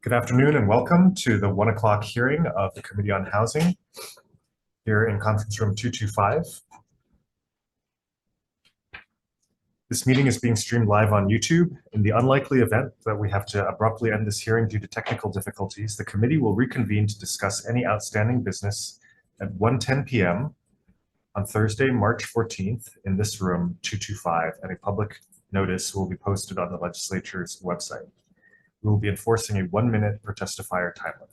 Good afternoon and welcome to the 1 o'clock hearing of the Committee on Housing here in Conference Room 225. This meeting is being streamed live on YouTube. In the unlikely event that we have to abruptly end this hearing due to technical difficulties, the committee will reconvene to discuss any outstanding business at 1:10 p.m. on Thursday, March 14th in this room 225, and a public notice will be posted on the legislature's website. We will be enforcing a 1 minute per testifier time limit.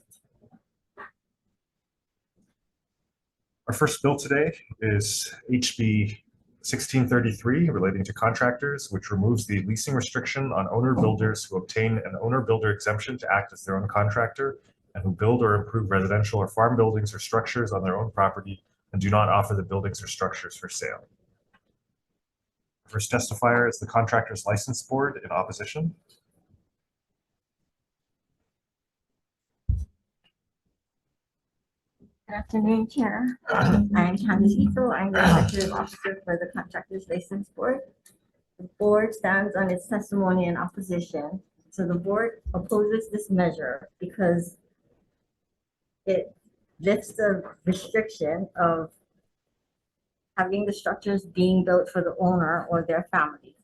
Our first bill today is HB 1633 relating to contractors, which removes the leasing restriction on owner builders who obtain an owner builder exemption to act as their own contractor and who build or improve residential or farm buildings or structures on their own property and do not offer the buildings or structures for sale. First testifier is the Contractors License Board in opposition. Good afternoon, Chair. I'm Candice Ito. I'm the Executive Officer for the Contractors License Board. The board stands on its testimony in opposition. So the board opposes this measure because it lifts the restriction of having the structures being built for the owner or their family.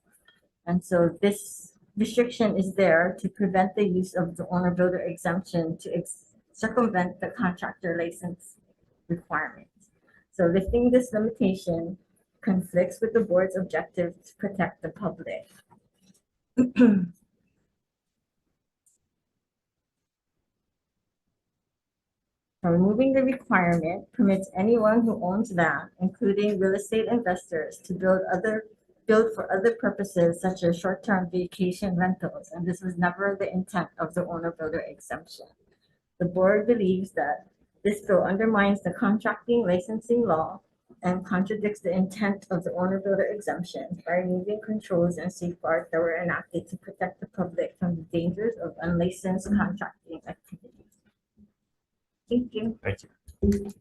And so this restriction is there to prevent the use of the owner builder exemption to circumvent the contractor license requirements. So lifting this limitation conflicts with the board's objective to protect the public. So removing the requirement permits anyone who owns land, including real estate investors, to build for other purposes such as short-term vacation rentals, and this was never the intent of the owner builder exemption. The board believes that this bill undermines the contracting licensing law and contradicts the intent of the owner builder exemption by removing controls and safeguards that were enacted to protect the public from the dangers of unlicensed contracting activities. Thank you. Thank you.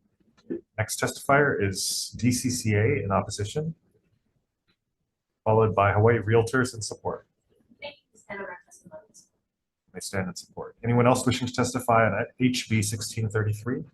Next testifier is DCCA in opposition, followed by Hawaii Realtors in support. Thank you. Stand on our testimonies. They stand in support. Anyone else wishing to testify on HB 1633?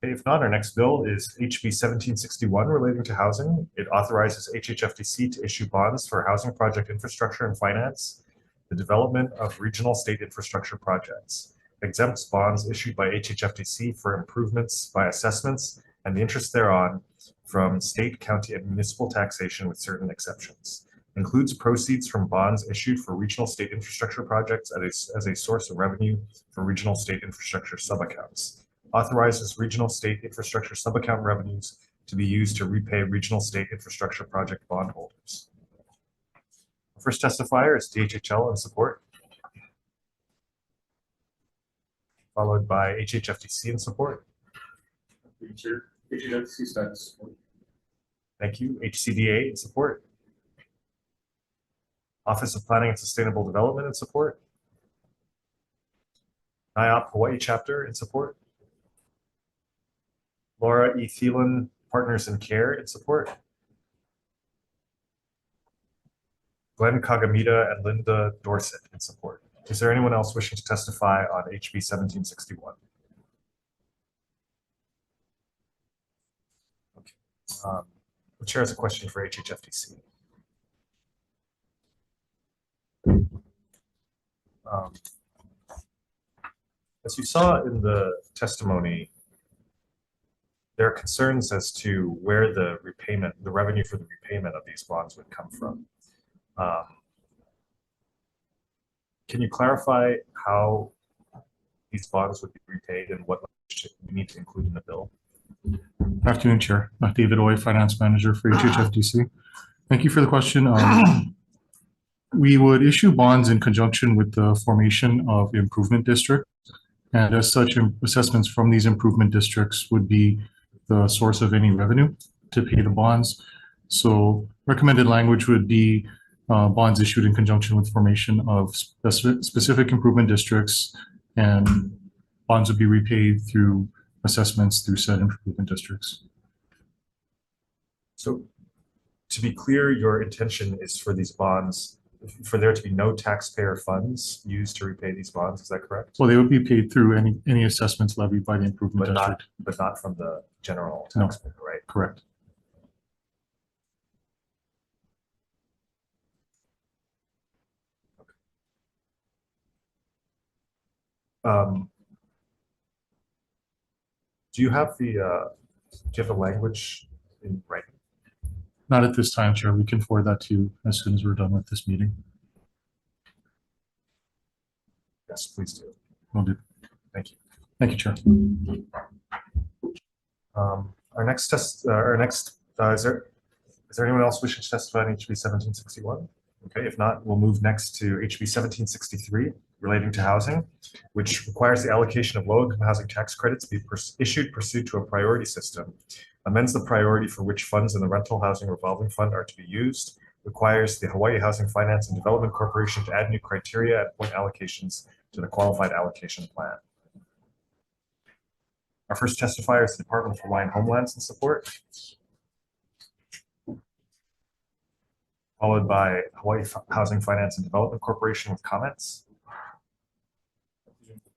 Okay, if not, our next bill is HB 1761 relating to housing. It authorizes HHFDC to issue bonds for housing project infrastructure and finance the development of regional state infrastructure projects. Exempts bonds issued by HHFDC for improvements by assessments and the interest thereon from state, county, and municipal taxation with certain exceptions. Includes proceeds from bonds issued for regional state infrastructure projects as a source of revenue for regional state infrastructure subaccounts. Authorizes regional state infrastructure subaccount revenues to be used to repay regional state infrastructure project bondholders. First testifier is DHHL in support, followed by HHFDC in support. Thank you, Chair. HHFDC stands support. Thank you. HCDA in support. Office of Planning and Sustainable Development in support. NIOP Hawaii chapter in support. Laura E. Thielen Partners in Care in support. Glenn Kagamita and Linda Dorset in support. Is there anyone else wishing to testify on HB 1761? Okay. The chair has a question for HHFDC. As you saw in the testimony, there are concerns as to where the revenue for the repayment of these bonds would come from. Can you clarify how these bonds would be repaid and what we need to include in the bill? Good afternoon, Chair. David Oy, Finance Manager for HHFDC. Thank you for the question. We would issue bonds in conjunction with the formation of improvement districts, and as such, assessments from these improvement districts would be the source of any revenue to pay the bonds. So recommended language would be bonds issued in conjunction with formation of specific improvement districts, and bonds would be repaid through assessments through said improvement districts. So to be clear, your intention is for these bonds for there to be no taxpayer funds used to repay these bonds. Is that correct? Well, they would be paid through any assessments levied by the improvement But district. not from the general No. taxpayer, right? Correct. Do you have the language in writing? Not at this time, Chair. We can forward that to you as soon as we're done with this meeting. Yes, please do. Will do. Thank you. Thank you, Chair. Our next is there anyone else wishing to testify on HB 1761? Okay, if not, we'll move next to HB 1763 relating to housing, which requires the allocation of low-income housing tax credits be issued pursuant to a priority system, amends the priority for which funds in the rental housing revolving fund are to be used, requires the Hawaii Housing Finance and Development Corporation to add new criteria and point allocations to the qualified allocation plan. Our first testifier is the Department of Hawaiian Homelands and Support, followed by Hawaii Housing Finance and Development Corporation with comments.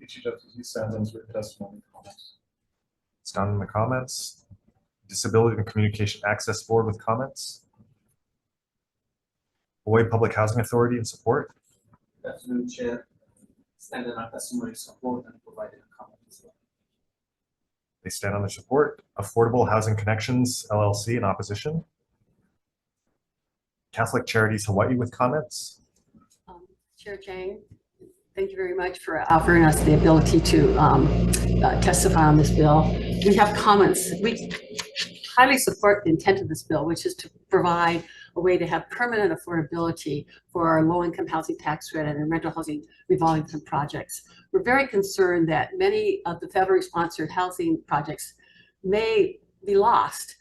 HHFTC stands on its written testimony. It's done in the comments. Disability and Communication Access Board with comments. Hawaii Public Housing Authority in support. Good afternoon, Chair. Stand in our testimony support and providing a comment as well. They stand on their support. Affordable Housing Connections LLC in opposition. Catholic Charities Hawaii with comments. Chair Chang, thank you very much for offering us the ability to testify on this bill. We have comments. We highly support the intent of this bill, which is to provide a way to have permanent affordability for our low-income housing tax credit and rental housing revolving fund projects. We're very concerned that many of the federally sponsored housing projects may be lost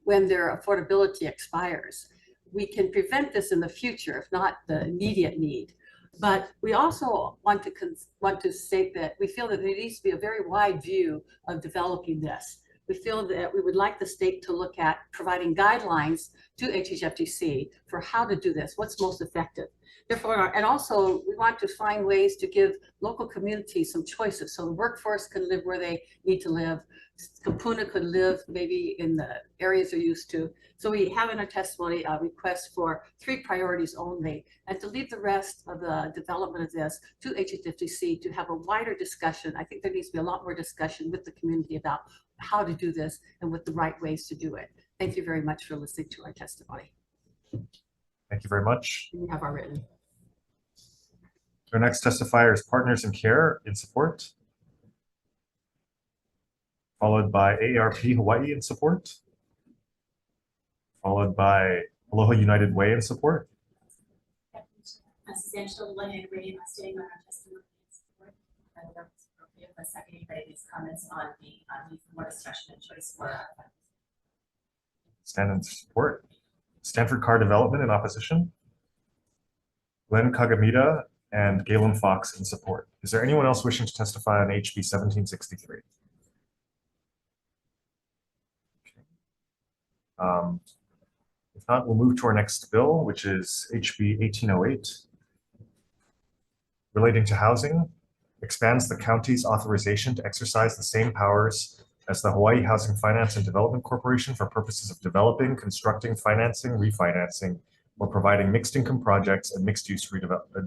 when their affordability expires. We can prevent this in the future, if not the immediate need. But we also want to state that we feel that there needs to be a very wide view of developing this. We feel that we would like the state to look at providing guidelines to HHFTC for how to do this, what's most effective. Therefore, and also we want to find ways to give local communities some choices so the workforce can live where they need to live. Kapuna could live maybe in the areas they're used to. So we have in our testimony a request for 3 priorities only, and to leave the rest of the development of this to HHFTC to have a wider discussion. I think there needs to be a lot more discussion with the community about how to do this and what the right ways to do it. Thank you very much for listening to our testimony. Thank you very much. We have our written. Our next testifier is Partners in Care in support, followed by AARP Hawaii in support, followed by Aloha United Way in support. Substantial United Way, standing on our testimony in support. And we're appropriate for seconding Brady's comments on the need for more discussion and choice for our funds. Stand in support. Stanford Car Development in opposition. Glenn Kagamita and Galen Fox in support. Is there anyone else wishing to testify on HB 1763? If not, we'll move to our next bill, which is HB 1808, relating to housing, expands the county's authorization to exercise the same powers as the Hawaii Housing Finance and Development Corporation for purposes of developing, constructing, financing, refinancing, or providing mixed income projects and mixed use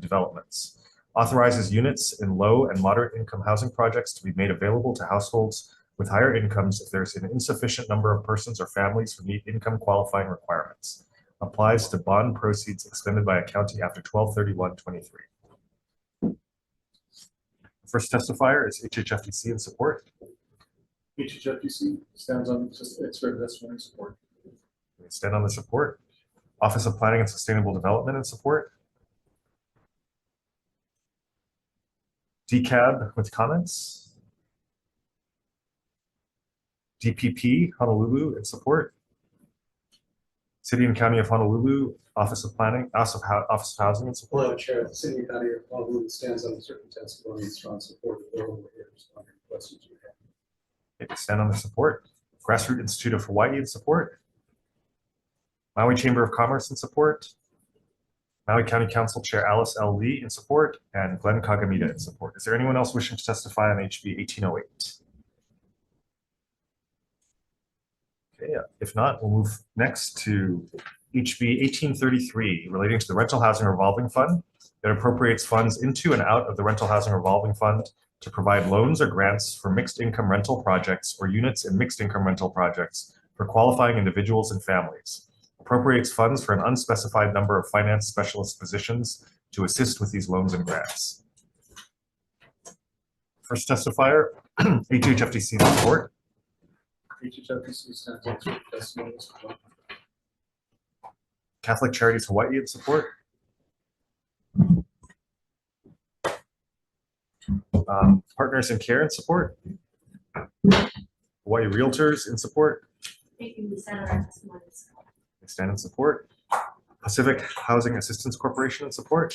developments. Authorizes units in low and moderate income housing projects to be made available to households with higher incomes if there's an insufficient number of persons or families who meet income qualifying requirements. Applies to bond proceeds expended by a county after 12/31/23. First testifier is HHFTC in support. HHFTC stands on its written testimony support. We stand on the support. Office of Planning and Sustainable Development in support. DCAB with comments. DPP Honolulu in support. City and County of Honolulu Office of Planning, Office of Housing in support. Hello, Chair. The City and County of Honolulu stands on certain testimony and strong support of the bill. We're here to respond to questions you have. Okay, stand on the support. Grassroots Institute of Hawaii in support. Maui Chamber of Commerce in support. Maui County Council Chair Alice L. Lee in support, and Glenn Kagamita in support. Is there anyone else wishing to testify on HB 1808? Okay, if not, we'll move next to HB 1833, relating to the Rental Housing Revolving Fund. It appropriates funds into and out of the Rental Housing Revolving Fund to provide loans or grants for mixed income rental projects or units in mixed income rental projects for qualifying individuals and families. Appropriates funds for an unspecified number of finance specialist positions to assist with these loans and grants. First testifier, HHFDC in support. HHFDC stands on certain testimony and support. Catholic Charities Hawaii in support. Partners in Care in support. Hawaii Realtors in support. Thank you, we stand on our testimonies. Stand in support. Pacific Housing Assistance Corporation in support.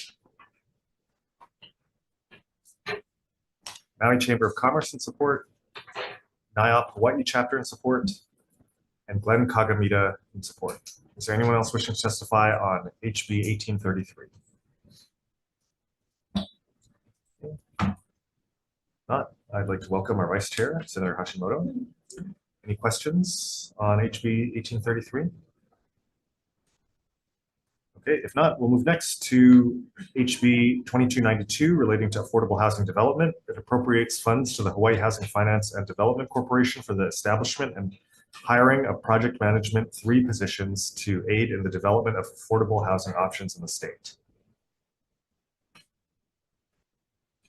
Maui Chamber of Commerce in support. NIOP Hawaii chapter in support. And Glenn Kagamita in support. Is there anyone else wishing to testify on HB 1833? Not, I'd like to welcome our Vice Chair, Senator Hashimoto. Any questions on HB 1833? Okay, if not, we'll move next to HB 2292 relating to affordable housing development. It appropriates funds to the Hawaii Housing Finance and Development Corporation for the establishment and hiring of project management 3 positions to aid in the development of affordable housing options in the state.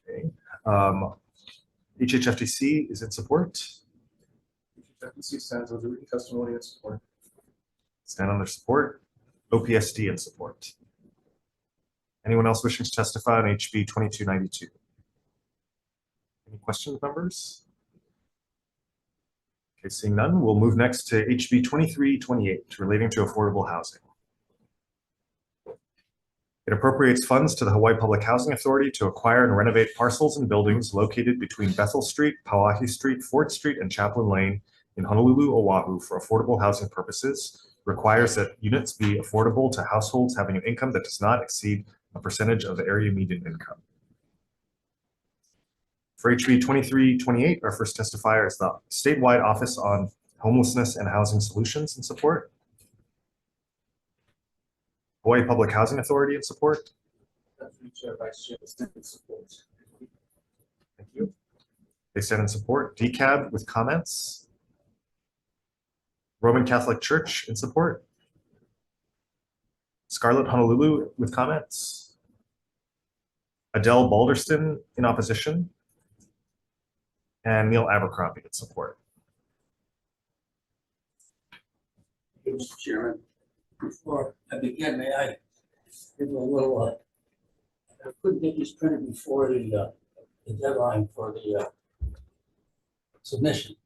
Okay. HHFDC is in support. HHFDC stands on the written testimony and support. Stand on their support. OPSD in support. Anyone else wishing to testify on HB 2292? Any questions, members? Okay, seeing none, we'll move next to HB 2328 relating to affordable housing. It appropriates funds to the Hawaii Public Housing Authority to acquire and renovate parcels and buildings located between Bethel Street, Pauahi Street, Fort Street, and Chaplain Lane in Honolulu, Oahu for affordable housing purposes. Requires that units be affordable to households having an income that does not exceed a percentage of the area median income. For HB 2328, our first testifier is the Statewide Office on Homelessness and Housing Solutions in support. Hawaii Public Housing Authority in support. Chair, Vice Chair, stand in support. Thank you. They stand in support. DCAB with comments. Roman Catholic Church in support. Scarlet Honolulu with comments. Adele Balderston in opposition. And Neil Abercrombie in support. Mr. Chairman, before I begin, may I give a little, I couldn't get this printed before the deadline for the submission.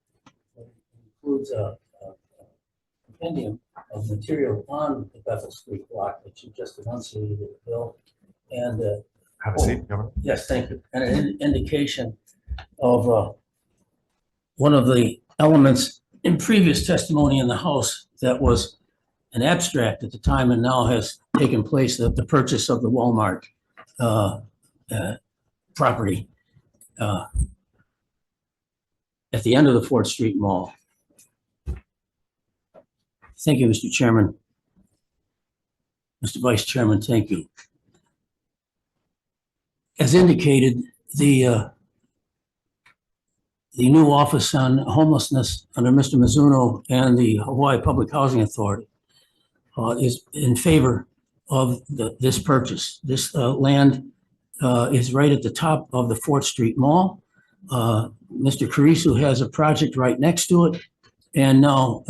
It includes a compendium of material on the Bethel Street block that you just enunciated, Bill. And Have a seat, Governor. yes, thank you. And an indication of one of the elements in previous testimony in the House that was an abstract at the time and now has taken place, that the purchase of the Walmart property at the end of the 4th Street Mall. Thank you, Mr. Chairman. Mr. Vice Chairman, thank you. As indicated, the new Office on Homelessness under Mr. Mizuno and the Hawaii Public Housing Authority is in favor of this purchase. This land is right at the top of the 4th Street Mall. Mr. Carisu has a project right next to it. And now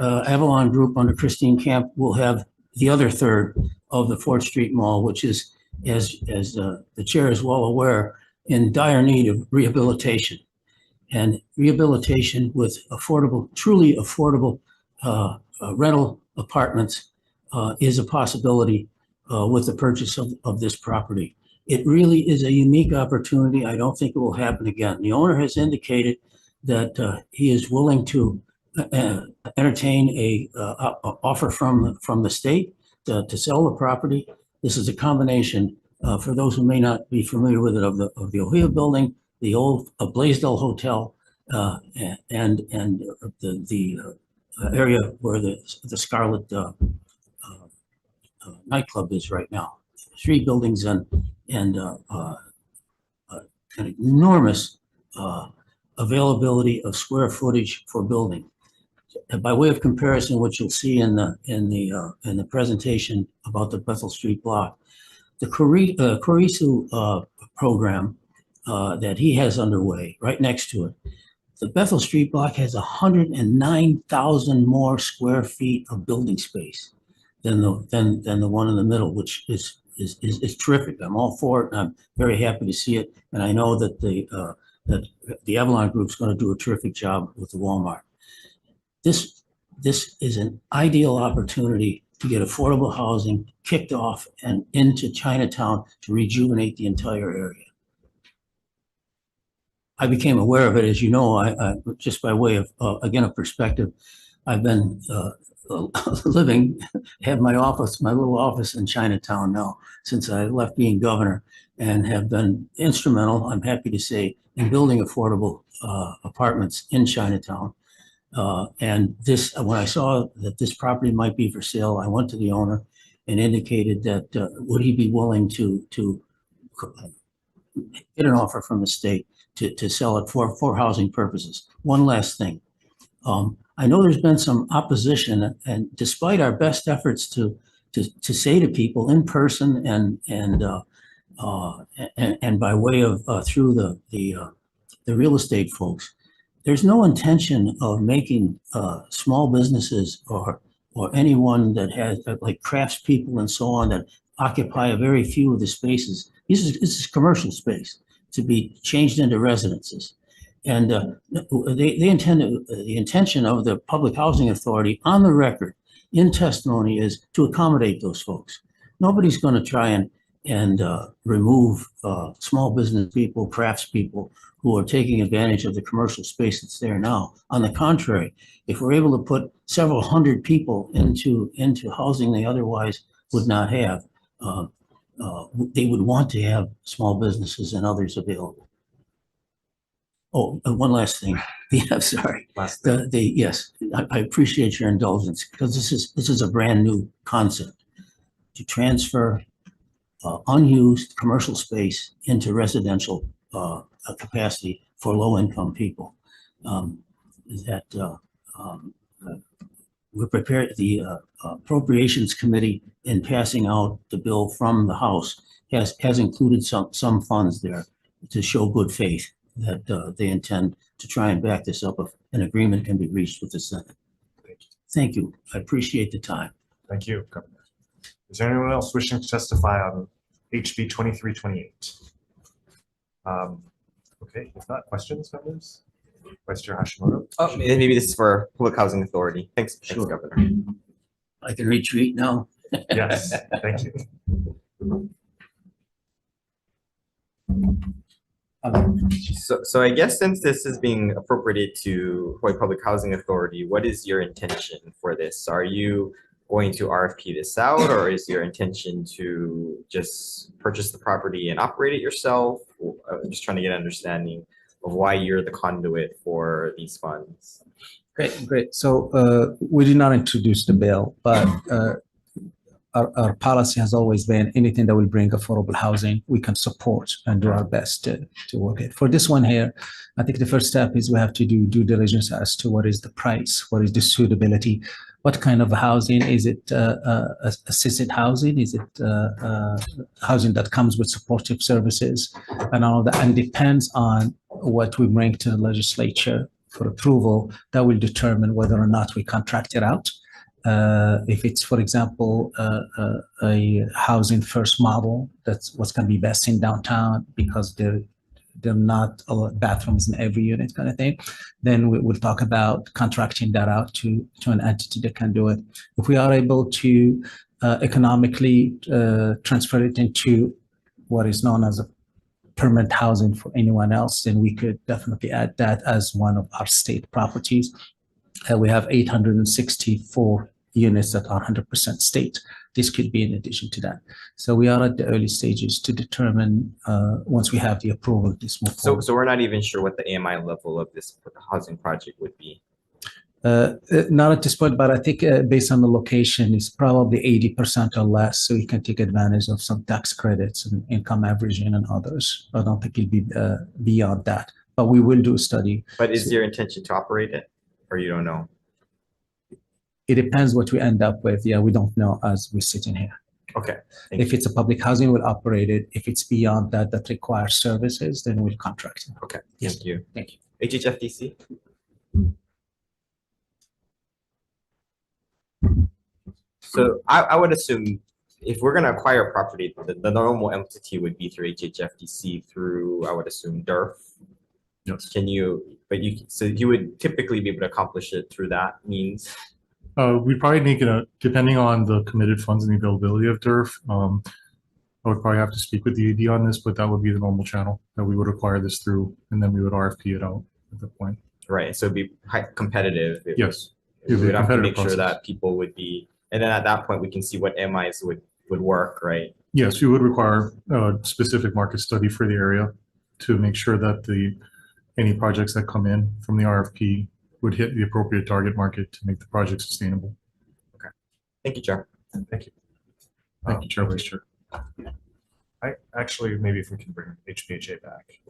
Avalon Group under Christine Camp will have the other third of the 4th Street Mall, which is, as the chair is well aware, in dire need of rehabilitation. And rehabilitation with affordable, truly affordable rental apartments is a possibility with the purchase of this property. It really is a unique opportunity. I don't think it will happen again. The owner has indicated that he is willing to entertain a offer from the state to sell the property. This is a combination, for those who may not be familiar with it, of the HOU building, the old Blaisdell Hotel, and the area where the Scarlet nightclub is right now. 3 buildings and an enormous availability of square footage for building. And by way of comparison, what you'll see in the presentation about the Bethel Street block, the Kurisu program that he has underway right next to it, the Bethel Street block has 109,000 more square feet of building space than the one in the middle, which is terrific. I'm all for it, and I'm very happy to see it. And I know that the Avalon Group is going to do a terrific job with the Walmart. This is an ideal opportunity to get affordable housing kicked off and into Chinatown to rejuvenate the entire area. I became aware of it, as you know, I just by way of, again, a perspective. I've been have my little office in Chinatown now since I left being governor, and have been instrumental, I'm happy to say, in building affordable apartments in Chinatown. And when I saw that this property might be for sale, I went to the owner and indicated that would he be willing to get an offer from the state to sell it for housing purposes. One last thing. I know there's been some opposition, and despite our best efforts to say to people in person and by way of through the real estate folks, there's no intention of making small businesses or anyone that has like craftspeople and so on that occupy a very few of the spaces. This is commercial space to be changed into residences. And they intend the intention of the Public Housing Authority on the record in testimony is to accommodate those folks. Nobody's going to try and remove small business people, craftspeople who are taking advantage of the commercial space that's there now. On the contrary, if we're able to put several hundred people into housing they otherwise would not have, they would want to have small businesses and others available. Oh, and one last thing. Yeah, sorry. Yes, I appreciate your indulgence, because this is a brand new concept to transfer unused commercial space into residential capacity for low-income people. We're prepared. The Appropriations Committee, in passing out the bill from the House, has included some funds there to show good faith that they intend to try and back this up if an agreement can be reached with the Senate. Thank you. I appreciate the time. Thank you, Governor. Is there anyone else wishing to testify on HB 2328? Okay, if not, questions, members? Vice Chair Hashimoto? Oh, maybe this is for Public Housing Authority. Thanks, Sure. Governor. I can retreat now. Yes, thank you. So I guess since this is being appropriated to Hawaii Public Housing Authority, what is your intention for this? Are you going to RFP this out, or is your intention to just purchase the property and operate it yourself? I'm just trying to get an understanding of why you're the conduit for these funds. Great. So we did not introduce the bill, but our policy has always been anything that will bring affordable housing, we can support and do our best to work it. For this one here, I think the first step is we have to do due diligence as to what is the price, what is the suitability, what kind of housing, is it assisted housing, is it housing that comes with supportive services, and all of that, and depends on what we bring to the legislature for approval. That will determine whether or not we contract it out. If it's, for example, a housing first model, that's what's going to be best in downtown because they're not bathrooms in every unit kind of thing, then we'll talk about contracting that out to an entity that can do it. If we are able to economically transfer it into what is known as a permanent housing for anyone else, then we could definitely add that as one of our state properties. We have 864 units that are 100% state. This could be in addition to that. So we are at the early stages to determine, once we have the approval, this move So, forward. so we're not even sure what the AMI level of this housing project would be. Not at this point, but I think based on the location, it's probably 80% or less, so you can take advantage of some tax credits and income averaging and others. I don't think it'll be beyond that, but we will do a study. But is your intention to operate it, or you don't know? It depends what we end up with. Yeah, we don't know as we're sitting here. Okay. If it's a public housing, we'll operate it. If it's beyond that, that requires services, then we'll contract it. Okay. Yes. Thank you. Thank you. HHFDC? So I would assume if we're going to acquire property, the normal entity would be through HHFDC through, I would assume, DERF. Yes. So you would typically be able to accomplish it through that means? We'd probably make it depending on the committed funds and the availability of DERF. I would probably have to speak with the AD on this, but that would be the normal channel that we would acquire this through, and then we would RFP it out at that point. Right. So it'd be competitive. Yes. We It'd be a would have to competitive make sure process. that people would be, and then at that point, we can see what MIs would work, right? Yes, we would require a specific market study for the area to make sure that any projects that come in from the RFP would hit the appropriate target market to make the project sustainable. Thank you, Chair. Thank you. Thank you, Chair, Vice Chair. I actually, maybe if we can bring HPHA back.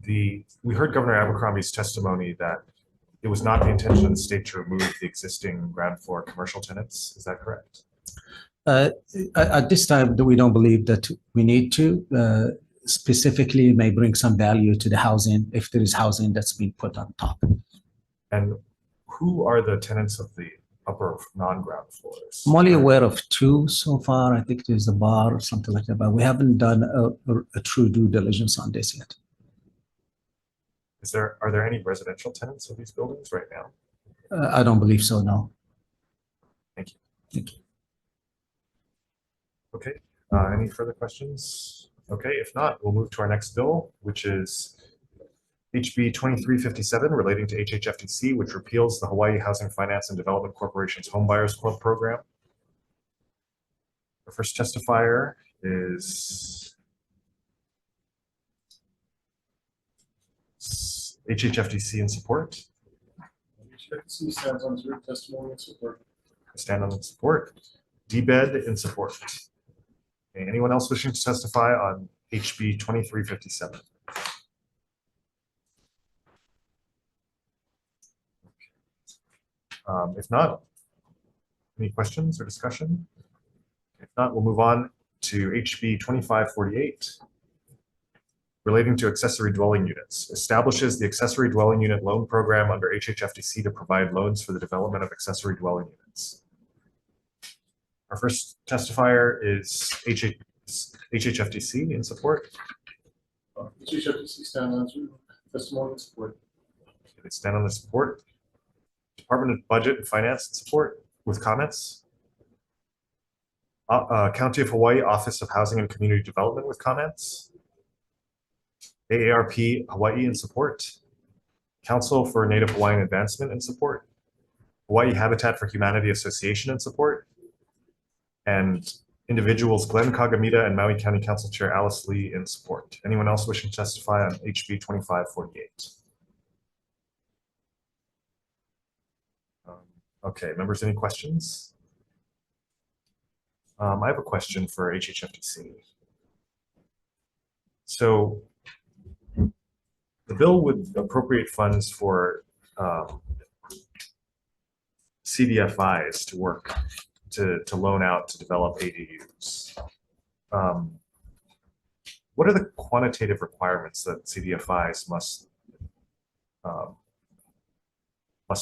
We heard Governor Abercrombie's testimony that it was not the intention of the state to remove the existing ground floor commercial tenants. Is that correct? At this time, we don't believe that we need to. Specifically, it may bring some value to the housing if there is housing that's being put on top. And who are the tenants of the upper non-ground floors? I'm only aware of two so far. I think there's a bar or something like that, but we haven't done a true due diligence on this yet. Are there any residential tenants of these buildings right now? I don't believe so, no. Thank you. Thank you. Okay, any further questions? Okay, if not, we'll move to our next bill, which is HB 2357 relating to HHFDC, which repeals the Hawaii Housing Finance and Development Corporation's Home Buyers Club program. Our first testifier is HHFDC in support. HHFDC stands on its written testimony and support. Stand on the support. DBED in support. Okay, anyone else wishing to testify on HB 2357? If not, any questions or discussion? If not, we'll move on to HB 2548 relating to accessory dwelling units. Establishes the accessory dwelling unit loan program under HHFDC to provide loans for the development of accessory dwelling units. Our first testifier is HHFDC in support. HHFDC stands on its written testimony and support. They stand on the support. Department of Budget and Finance in support with comments. County of Hawaii Office of Housing and Community Development with comments. AARP Hawaii in support. Council for Native Hawaiian Advancement in support. Hawaii Habitat for Humanity Association in support. And individuals Glenn Kagamita and Maui County Council Chair Alice Lee in support. Anyone else wishing to testify on HB 2548? Okay, members, any questions? I have a question for HHFDC. So the bill would appropriate funds for CDFIs to work to loan out to develop ADUs. What are the quantitative requirements that CDFIs must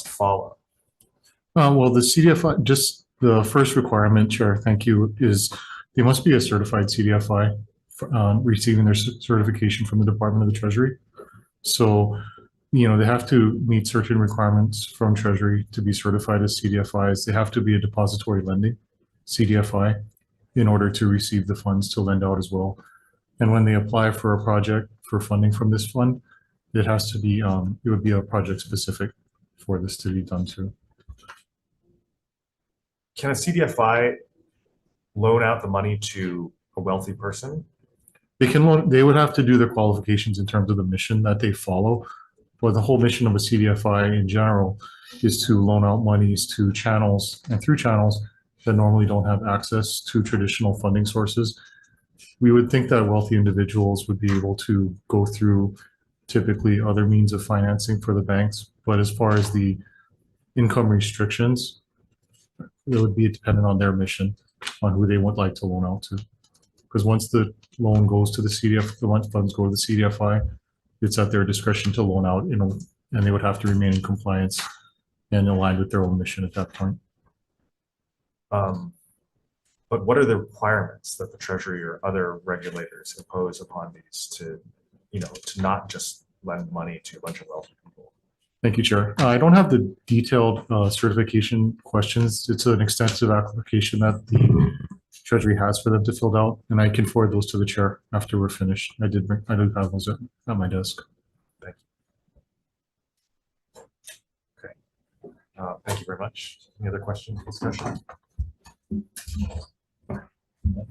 follow? Well, the CDFI, just the first requirement, Chair, thank you, is they must be a certified CDFI receiving their certification from the Department of the Treasury. So, you know, they have to meet certain requirements from Treasury to be certified as CDFIs. They have to be a depository lending CDFI in order to receive the funds to lend out as well. And when they apply for a project for funding from this fund, it has to be, it would be a project specific for this to be done too. Can a CDFI loan out the money to a wealthy person? They would have to do their qualifications in terms of the mission that they follow. But the whole mission of a CDFI in general is to loan out monies to channels and through channels that normally don't have access to traditional funding sources. We would think that wealthy individuals would be able to go through typically other means of financing for the banks. But as far as the income restrictions, it would be dependent on their mission, on who they would like to loan out to. Because once the loan goes to the CDF, the funds go to the CDFI, it's at their discretion to loan out, and they would have to remain in compliance and aligned with their own mission at that point. But what are the requirements that the Treasury or other regulators impose upon these to not just lend money to a bunch of wealthy people? Thank you, Chair. I don't have the detailed certification questions. It's an extensive application that the Treasury has for them to fill out, and I can forward those to the Chair after we're finished. I do have those at my desk. Thank you. Okay. Thank you very much. Any other questions, discussion?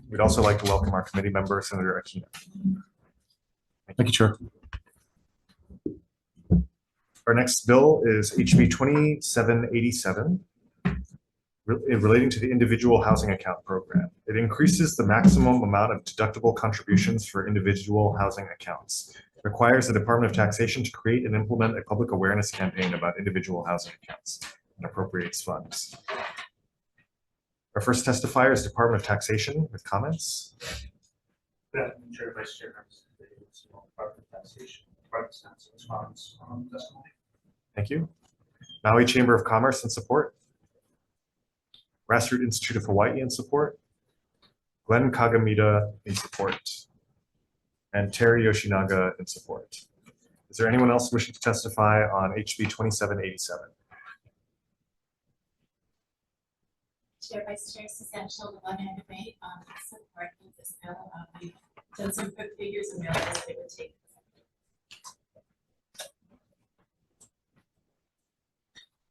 We'd also like to welcome our committee member, Senator Aquino. Thank you, Chair. Our next bill is HB 2787, relating to the Individual Housing Account Program. It increases the maximum amount of deductible contributions for individual housing accounts. It requires the Department of Taxation to create and implement a public awareness campaign about individual housing accounts and appropriates funds. Our first testifier is Department of Taxation with comments. Good afternoon, Chair, Vice Chair, members of the Department of Taxation. Department of response on testimony. Thank you. Maui Chamber of Commerce in support. Grassroots Institute of Hawaii in support. Glenn Kagamita in support. And Terry Yoshinaga in support. Is there anyone else wishing to testify on HB 2787? Chair, Vice Chair, it's essential to let in debate on support of this bill. We've done some quick figures and realized it would take.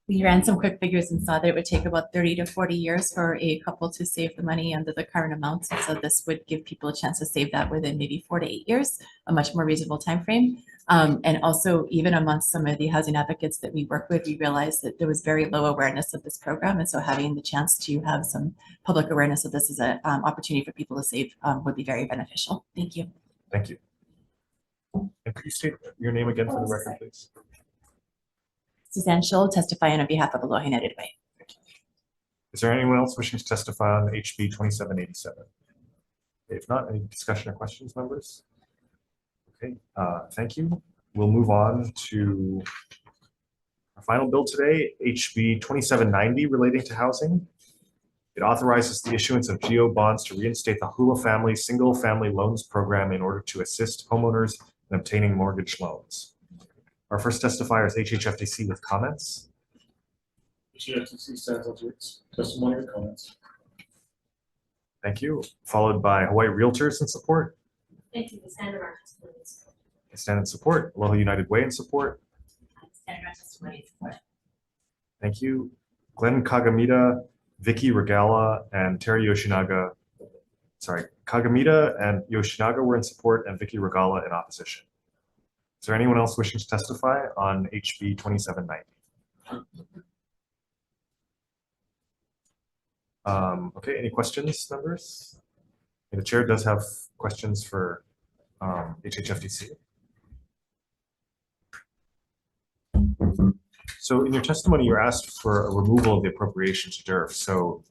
We ran some quick figures and saw that it would take about 30 to 40 years for a couple to save the money under the current amounts. And so this would give people a chance to save that within maybe 4 to 8 years, a much more reasonable time frame. And also, even amongst some of the housing advocates that we work with, we realized that there was very low awareness of this program. And so having the chance to have some public awareness of this as an opportunity for people to save would be very beneficial. Thank you. Thank you. And could you state your name again for the record, please? Suzanne Schull, testifying on behalf of Aloha United Way. Is there anyone else wishing to testify on HB 2787? If not, any discussion or questions, members? Okay, thank you. We'll move on to our final bill today, HB 2790, relating to housing. It authorizes the issuance of GO bonds to reinstate the Hula Family Single Family Loans Program in order to assist homeowners in obtaining mortgage loans. Our first testifier is HHFDC with comments. HHFDC stands on to its testimony or comments. Thank you. Followed by Hawaii Realtors in support. Thank you. The standard our testimony in support. I stand in support. Aloha United Way in support. Standard our testimony in support. Thank you. Glenn Kagamita, Vicky Regala, and Terry Yoshinaga. Sorry, Kagamita and Yoshinaga were in support, and Vicky Regala in opposition. Is there anyone else wishing to testify on HB 2790? Okay, any questions, members? The chair does have questions for HHFDC. So in your testimony, you're asked for a removal of the appropriation to DERF. So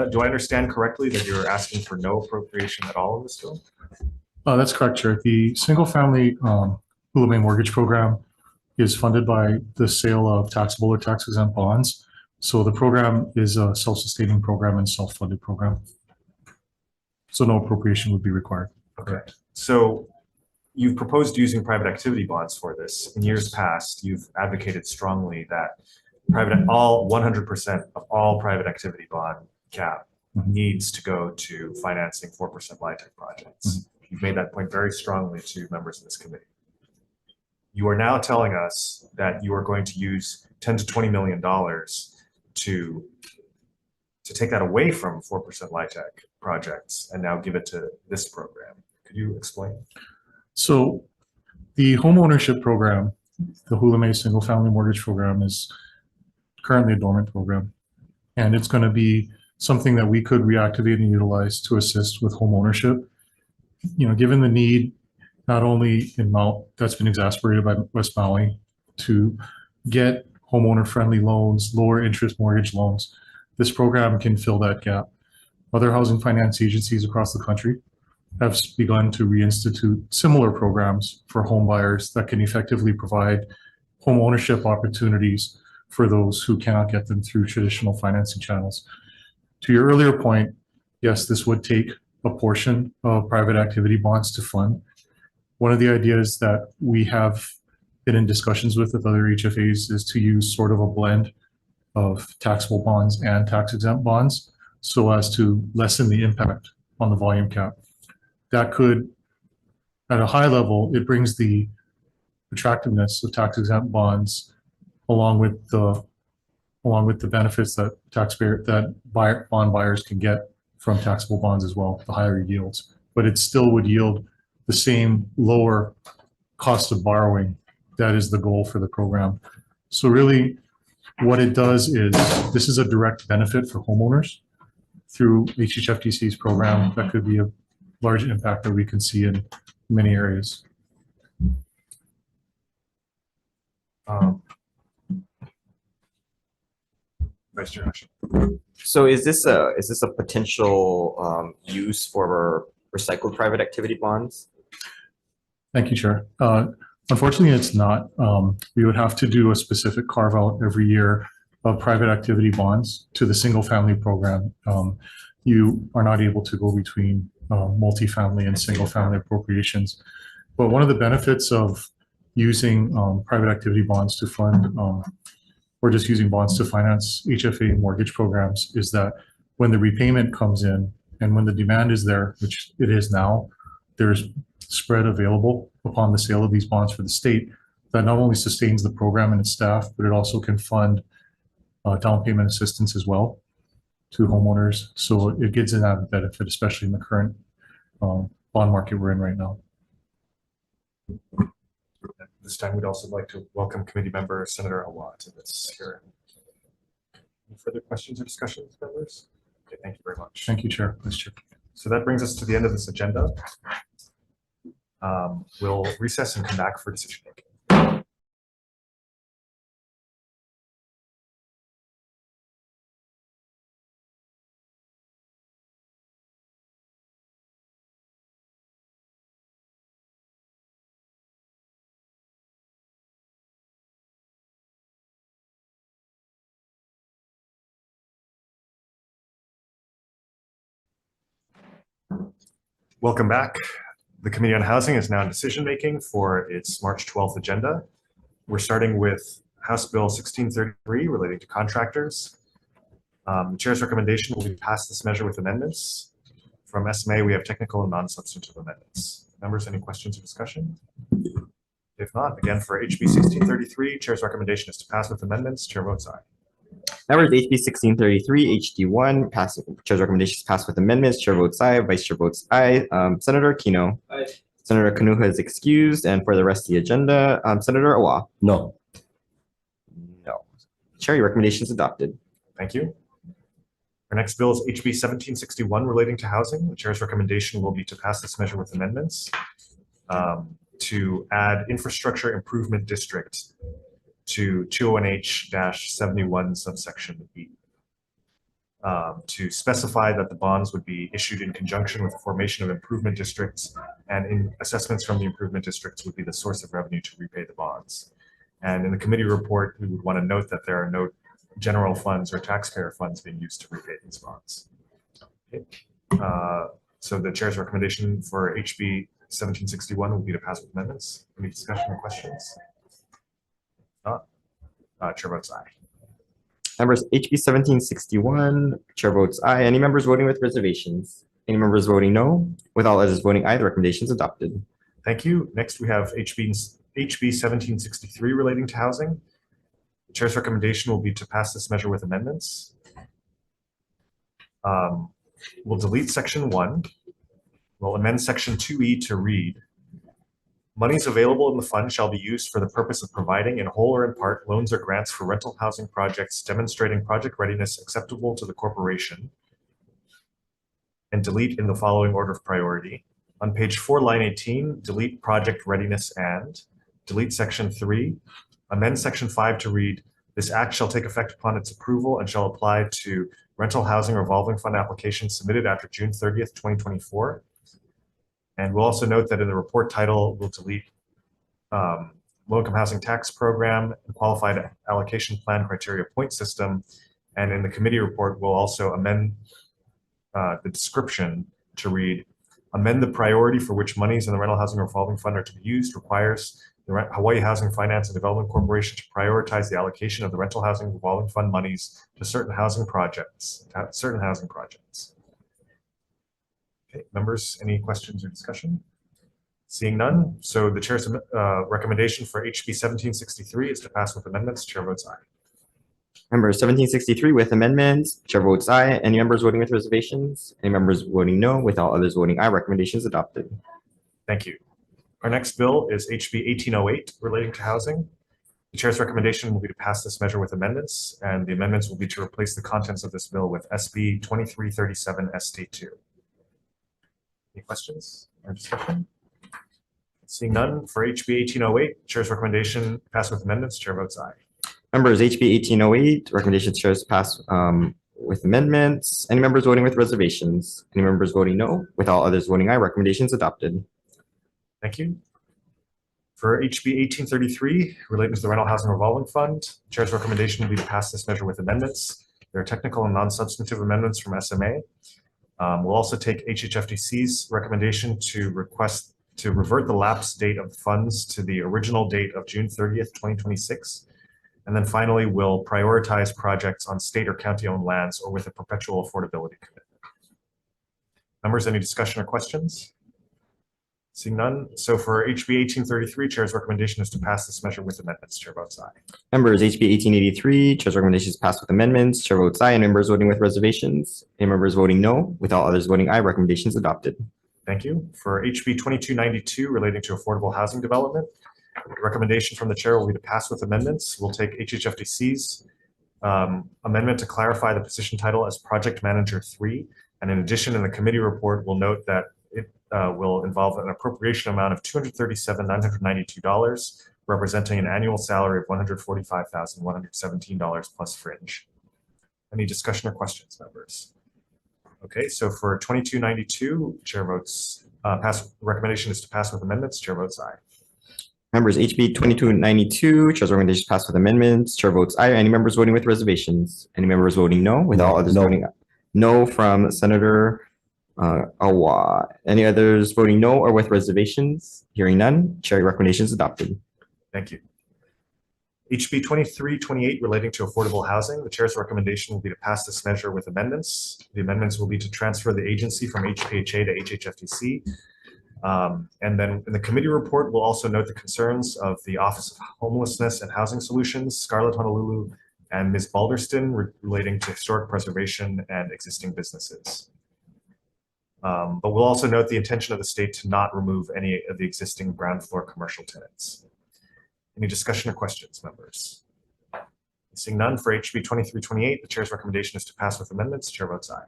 do I understand correctly that you're asking for no appropriation at all in this bill? That's correct, Chair. The single-family Hula Main mortgage program is funded by the sale of taxable or tax-exempt bonds. So the program is a self-sustaining program and self-funded program. So no appropriation would be required. Okay. So you've proposed using private activity bonds for this. In years past, you've advocated strongly that 100% of all private activity bond cap needs to go to financing 4% LIHTC projects. You've made that point very strongly to members of this committee. You are now telling us that you are going to use $10 to $20 million to to take that away from 4% LIHTC projects and now give it to this program. Could you explain? So the home ownership program, the Hula May Single Family Mortgage Program, is currently a dormant program. And it's going to be something that we could reactivate and utilize to assist with home ownership. You know, given the need, not only in Mount, that's been exacerbated by West Maui, to get homeowner-friendly loans, lower interest mortgage loans, this program can fill that gap. Other housing finance agencies across the country have begun to reinstitute similar programs for home buyers that can effectively provide home ownership opportunities for those who cannot get them through traditional financing channels. To your earlier point, yes, this would take a portion of private activity bonds to fund. One of the ideas that we have been in discussions with other HFAs is to use sort of a blend of taxable bonds and tax exempt bonds so as to lessen the impact on the volume cap. That could, at a high level, it brings the attractiveness of tax exempt bonds along with the benefits that bond buyers can get from taxable bonds as well, the higher yields. But it still would yield the same lower cost of borrowing. That is the goal for the program. So really, what it does is, this is a direct benefit for homeowners through HHFDC's program. That could be a large impact that we can see in many areas. Vice Chair Hashim. So is this a potential use for recycled private activity bonds? Thank you, Chair. Unfortunately, it's not. We would have to do a specific carve out every year of private activity bonds to the single family program. You are not able to go between multifamily and single family appropriations. But one of the benefits of using private activity bonds to fund or just using bonds to finance HFA mortgage programs is that when the repayment comes in and when the demand is there, which it is now, there's spread available upon the sale of these bonds for the state that not only sustains the program and its staff, but it also can fund down payment assistance as well to homeowners. So it gives an added benefit, especially in the current bond market we're in right now. This time, we'd also like to welcome committee member Senator HOU to this hearing. Any further questions or discussions, members? Okay, thank you very much. Thank you, Chair. Vice Chair. So that brings us to the end of this agenda. We'll recess and come back for decision making. Welcome back. The Committee on Housing is now in decision making for its March 12th agenda. We're starting with House Bill 1633 relating to contractors. The Chair's recommendation will be to pass this measure with amendments. From SMA, we have technical and non-substantive amendments. Members, any questions or discussion? If not, again, for HB 1633, Chair's recommendation is to pass with amendments. Chair votes aye. Members, HB 1633 HD1 Chair's recommendation is passed with amendments. Chair votes aye. Vice Chair votes aye. Senator Kino. Aye. Senator Kanuha is excused, and for the rest of the agenda, Senator Awa. No. No. Chair, your recommendation is adopted. Thank you. Our next bill is HB 1761 relating to housing. The Chair's recommendation will be to pass this measure with amendments to add infrastructure improvement district to 201H-71 subsection B. To specify that the bonds would be issued in conjunction with the formation of improvement districts, and in assessments from the improvement districts would be the source of revenue to repay the bonds. And in the committee report, we would want to note that there are no general funds or taxpayer funds being used to repay these bonds. Okay. So the Chair's recommendation for HB 1761 will be to pass with amendments. Any discussion or questions? Not. Chair votes aye. Members, HB 1761, Chair votes aye. Any members voting with reservations? Any members voting no? With all others voting aye, the recommendation is adopted. Thank you. Next, we have HB 1763 relating to housing. The Chair's recommendation will be to pass this measure with amendments. We'll delete section 1. We'll amend section 2E to read, monies available in the fund shall be used for the purpose of providing in whole or in part loans or grants for rental housing projects demonstrating project readiness acceptable to the corporation, and delete in the following order of priority. On page 4, line 18, delete project readiness and delete section 3, amend section 5 to read, this act shall take effect upon its approval and shall apply to rental housing revolving fund applications submitted after June 30th, 2024. And we'll also note that in the report title, we'll delete low-income housing tax program and qualified allocation plan criteria point system. And in the committee report, we'll also amend the description to read, amend the priority for which monies in the rental housing revolving fund are to be used requires the Hawaii Housing Finance and Development Corporation to prioritize the allocation of the rental housing revolving fund monies to certain housing projects. Okay, members, any questions or discussion? Seeing none, so the chair's recommendation for HB 1763 is to pass with amendments. Chair votes aye. Members 1763 with amendments, chair votes aye. Any members voting with reservations? Any members voting no? With all others voting aye, recommendation is adopted. Thank you. Our next bill is HB 1808 relating to housing. The chair's recommendation will be to pass this measure with amendments, and the amendments will be to replace the contents of this bill with SB 2337 ST2. Any questions or discussion? Seeing none, for HB 1808, chair's recommendation pass with amendments. Chair votes aye. Members HB 1808, recommendation chairs pass with amendments. Any members voting with reservations? Any members voting no? With all others voting aye, recommendation is adopted. Thank you. For HB 1833, relating to the rental housing revolving fund, chair's recommendation will be to pass this measure with amendments. There are technical and non-substantive amendments from SMA. We'll also take HHFDC's recommendation to request to revert the lapse date of funds to the original date of June 30th, 2026. And then finally, we'll prioritize projects on state or county-owned lands or with a perpetual affordability commitment. Members, any discussion or questions? Seeing none. So for HB 1833, chair's recommendation is to pass this measure with amendments. Chair votes aye. Members HB 1883, chair's recommendation is passed with amendments. Chair votes aye. Any members voting with reservations? Any members voting no? With all others voting aye, recommendation is adopted. Thank you. For HB 2292 relating to affordable housing development, the recommendation from the chair will be to pass with amendments. We'll take HHFDC's amendment to clarify the position title as Project Manager 3. And in addition, in the committee report, we'll note that it will involve an appropriation amount of $237,992, representing an annual salary of $145,117 plus fringe. Any discussion or questions, members? Okay, so for 2292, chair votes recommendation is to pass with amendments. Chair votes aye. Members HB 2292, chair's recommendation is passed with amendments. Chair votes aye. Any members voting with reservations? Any members voting no? With all others voting no from Senator Awa. Any others voting no or with reservations? Hearing none, chair recommendation is adopted. Thank you. HB 2328 relating to affordable housing, the chair's recommendation will be to pass this measure with amendments. The amendments will be to transfer the agency from HPHA to HHFDC. And then in the committee report, we'll also note the concerns of the Office of Homelessness and Housing Solutions, Scarlett Honolulu, and Ms. Balderston relating to historic preservation and existing businesses. But we'll also note the intention of the state to not remove any of the existing ground floor commercial tenants. Any discussion or questions, members? Seeing none, for HB 2328, the chair's recommendation is to pass with amendments. Chair votes aye.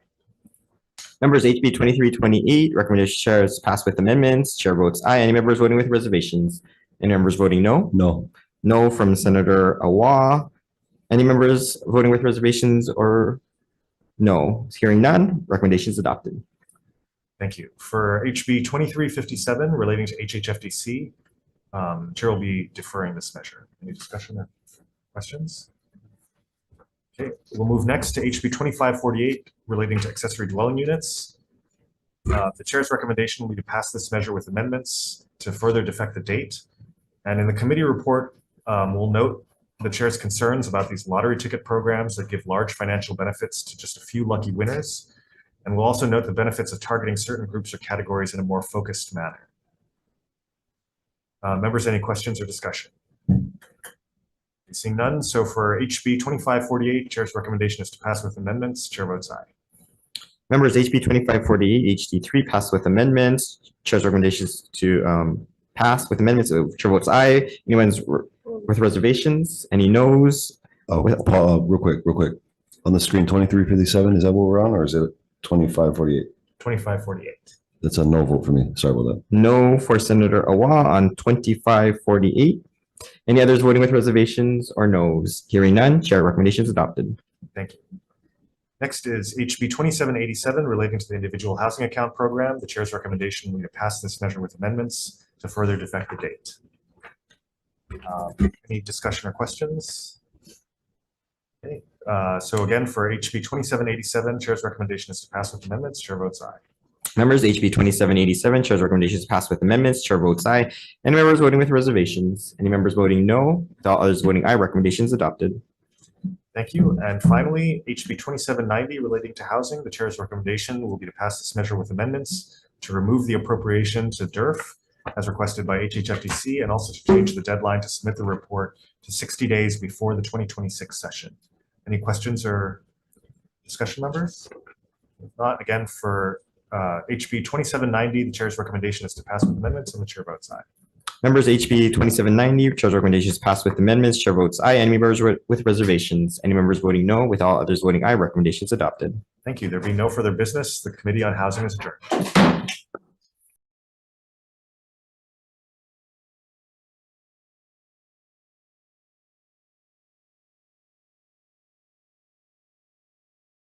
Members HB 2328, recommendation chair is passed with amendments. Chair votes aye. Any members voting with reservations? Any members voting no? No. No from Senator Awa. Any members voting with reservations or no? Hearing none, recommendation is adopted. Thank you. For HB 2357 relating to HHFDC, chair will be deferring this measure. Any discussion or questions? Okay, we'll move next to HB 2548 relating to accessory dwelling units. The chair's recommendation will be to pass this measure with amendments to further defect the date. And in the committee report, we'll note the chair's concerns about these lottery ticket programs that give large financial benefits to just a few lucky winners. And we'll also note the benefits of targeting certain groups or categories in a more focused manner. Members, any questions or discussion? Seeing none, so for HB 2548, chair's recommendation is to pass with amendments. Chair votes aye. Members, HB 2548 HD3 passed with amendments. Chair's recommendations to pass with amendments. Chair votes aye. Anyone's with reservations? Any noes? Paul, real quick. On the screen, 2357, is that what we're on, or is it 2548? 2548. That's a no vote for me. Sorry about that. No for Senator Awa on 2548. Any others voting with reservations or noes? Hearing none, chair recommendations adopted. Thank you. Next is HB 2787 relating to the individual housing account program. The chair's recommendation will be to pass this measure with amendments to further the effective date. Any discussion or questions? Okay, so again, for HB 2787, chair's recommendation is to pass with amendments. Chair votes aye. Members, HB 2787, chair's recommendations to pass with amendments. Chair votes aye. Any members voting with reservations? Any members voting no? With all others voting aye, recommendations adopted. Thank you. And finally, HB 2790 relating to housing. The chair's recommendation will be to pass this measure with amendments to remove the appropriation to DERF as requested by HHFDC and also to change the deadline to submit the report to 60 days before the 2026 session. Any questions or discussion, members? If not, again, for HB 2790, the chair's recommendation is to pass with amendments and the chair votes aye. Members, HB 2790, chair's recommendations passed with amendments. Chair votes aye. Any members with reservations? Any members voting no? With all others voting aye, recommendations adopted. Thank you. There being no further business, the Committee on Housing is adjourned.